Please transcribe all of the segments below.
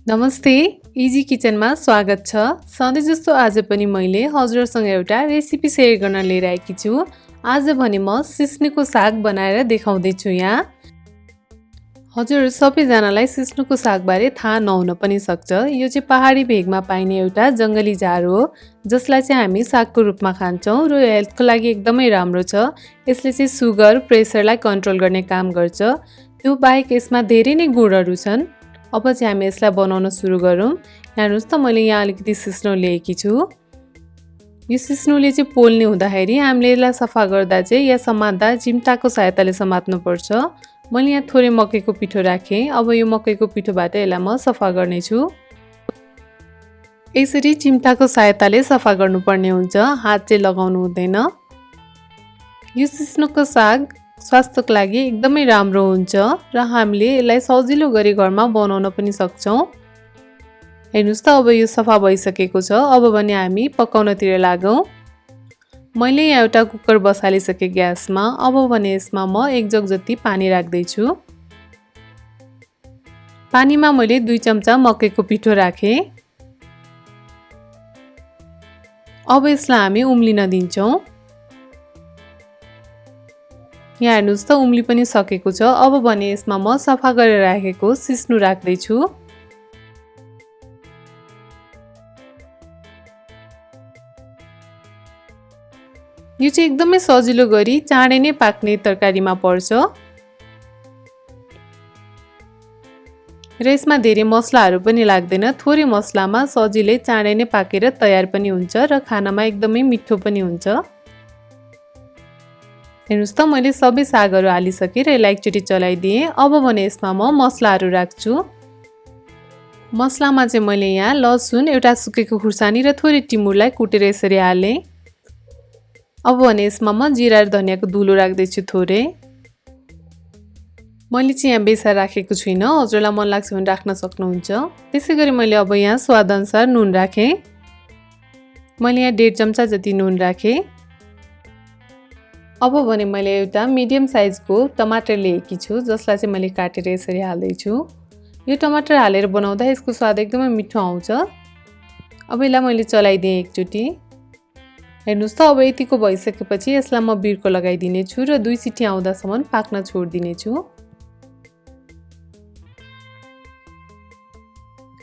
नमस्ते, इजी किचनमा स्वागत छ। सधैँ जस्तो आज पनि मैले हजुरसँग एउटा रेसिपी सेयर गर्न लिएर आएकी छु। आज भने म सिस्नुको साग बनाएर देखाउँदै छु यहाँ। हजुर सबैजनालाई सिस्नुको सागबारे थाहा नहुन पनि सक्छ। यो चाहिँ पहाडी भेगमा पाइने एउटा जङ्गली झार हो, जसलाई चाहिँ हामी सागको रूपमा खान्छौँ र हेल्थको लागि एकदमै राम्रो छ। यसले चाहिँ सुगर, प्रेसरलाई कन्ट्रोल गर्ने काम गर्छ। त्यो बाहेक यसमा धेरै नै गुणहरू छन्। अब चाहिँ हामी यसलाई बनाउन सुरु गरौँ। हेर्नुहोस् त मैले यहाँ अलिकति सिस्नो लिएकी छु। यो सिस्नुले चाहिँ पोल्ने हुँदाखेरि हामीले यसलाई सफा गर्दा चाहिँ या समात्दा चिम्टाको सहायताले समात्नुपर्छ। मैले यहाँ थोरै मकैको पिठो राखेँ। अब यो मकैको पिठोबाट यसलाई म सफा गर्नेछु। यसरी चिम्टाको सहायताले सफा गर्नुपर्ने हुन्छ, हात चाहिँ लगाउनु हुँदैन। यो सिस्नुको साग स्वास्थ्यको लागि एकदमै राम्रो हुन्छ र हामीले यसलाई सजिलो गरी घरमा बनाउन पनि सक्छौँ। हेर्नुहोस् त अब यो सफा भइसकेको छ। अब भने हामी पकाउनतिर लागौँ। मैले यहाँ एउटा कुकर बसालिसकेँ ग्यासमा। अब भने यसमा म 1 जग जति पानी राख्दैछु। पानीमा मैले 2 चम्चा मकैको पिठो राखेँ। अब यसलाई हामी उम्लिन दिन्छौँ। यहाँ हेर्नुहोस् त उम्ली पनि सकेको छ। अब भने यसमा म सफा गरेर राखेको सिस्नु राख्दैछु। यो चाहिँ एकदमै सजिलो गरी चाँडै नै पाक्ने तरकारीमा पर्छ र यसमा धेरै मसलाहरू पनि लाग्दैन। थोरै मसलामा सजिलै चाँडै नै पाकेर तयार पनि हुन्छ र खानामा एकदमै मिठो पनि हुन्छ। हेर्नुहोस् त मैले सबै सागहरू हालिसकेँ र यसलाई एकचोटि चलाइदिएँ। अब भने यसमा म मसलाहरू राख्छु। मसलामा चाहिँ मैले यहाँ लसुन, एउटा सुकेको खुर्सानी र थोरै टिमुरलाई कुटेर यसरी हालेँ। अब भने यसमा म जिरा र धनियाको धुलो राख्दैछु थोरै। मैले चाहिँ यहाँ बेसार राखेको छुइनँ, हजुरलाई मन लाग्छ भने राख्न सक्नुहुन्छ। त्यसै गरी मैले अब यहाँ स्वादअनुसार नुन राखेँ। मैले यहाँ 1.5 चम्चा जति नुन राखेँ। अब भने मैले एउटा मिडियम साइजको टमाटर लिएकी छु, जसलाई चाहिँ मैले काटेर यसरी हाल्दैछु। यो टमाटर हालेर बनाउँदा यसको स्वाद एकदमै मिठो आउँछ। अब यसलाई मैले चलाइदिएँ एकचोटि। हेर्नुहोस् त अब यतिको भइसकेपछि यसलाई म बिर्को लगाइदिनेछु र 2 सिटी आउँदासम्म पाक्न छोडिदिनेछु।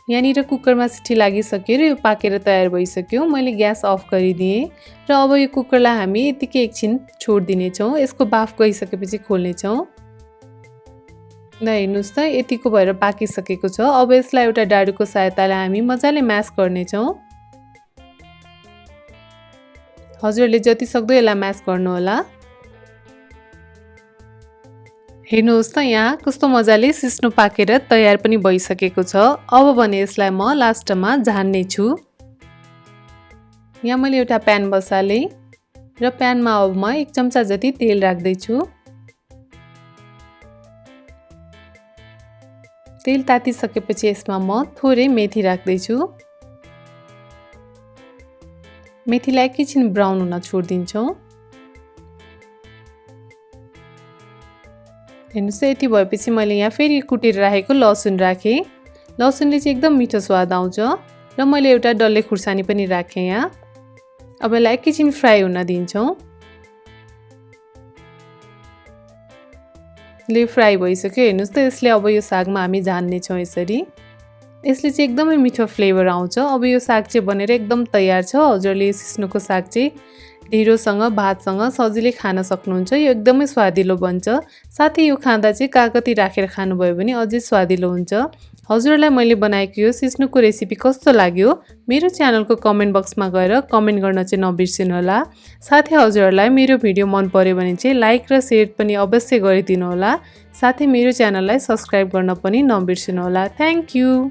यहाँनिर कुकरमा सिटी लागिसक्यो र यो पाकेर तयार भइसक्यो। मैले ग्यास अफ गरिदिएँ र अब यो कुकरलाई हामी यतिकै एकछिन छोडिदिनेछौँ। यसको बाफ गइसकेपछि खोल्नेछौँ। ल हेर्नुहोस् त यतिको भएर पाकिसकेको छ। अब यसलाई एउटा डाडुको सहायताले हामी मजाले म्यास गर्नेछौँ। हजुरले जति सक्दो यसलाई म्यास गर्नुहोला। हेर्नुहोस् त यहाँ कस्तो मजाले सिस्नु पाकेर तयार पनि भइसकेको छ। अब भने यसलाई म लास्टमा झान्ने छु। यहाँ मैले एउटा प्यान बसालेँ र प्यानमा अब म 1 चम्चा जति तेल राख्दैछु। तेल तातिसकेपछि यसमा म थोरै मेथी राख्दैछु। मेथीलाई एकैछिन ब्राउन हुन छोडिदिन्छौँ। हेर्नुहोस् यति भएपछि मैले यहाँ फेरि कुटेर राखेको लसुन राखेँ। लसुनले चाहिँ एकदम मिठो स्वाद आउँछ र मैले एउटा डल्ले खुर्सानी पनि राखेँ यहाँ। अब यसलाई एकैछिन फ्राई हुन दिन्छौँ। ले फ्राई भइसक्यो। हेर्नुहोस् त यसले अब यो सागमा हामी झान्नेछौँ यसरी। यसले चाहिँ एकदमै मिठो फ्लेभर आउँछ। अब यो साग चाहिँ बनेर एकदम तयार छ। हजुरले सिस्नुको साग चाहिँ ढिँडोसँग भातसँग सजिलै खान सक्नुहुन्छ। यो एकदमै स्वादिलो बन्छ। साथै यो खाँदा चाहिँ कागती राखेर खानुभयो भने अझै स्वादिलो हुन्छ। हजुरलाई मैले बनाएको यो सिस्नुको रेसिपी कस्तो लाग्यो मेरो च्यानलको कमेन्ट बक्समा गएर कमेन्ट गर्न चाहिँ नबिर्सिनु होला। साथै हजुरहरूलाई मेरो भिडियो मन पर्यो भने चाहिँ लाइक र शेयर पनि अवश्य गरिदिनु होला। साथै मेरो च्यानललाई सब्स्क्राइब गर्न पनि नबिर्सिनु होला। Thank you.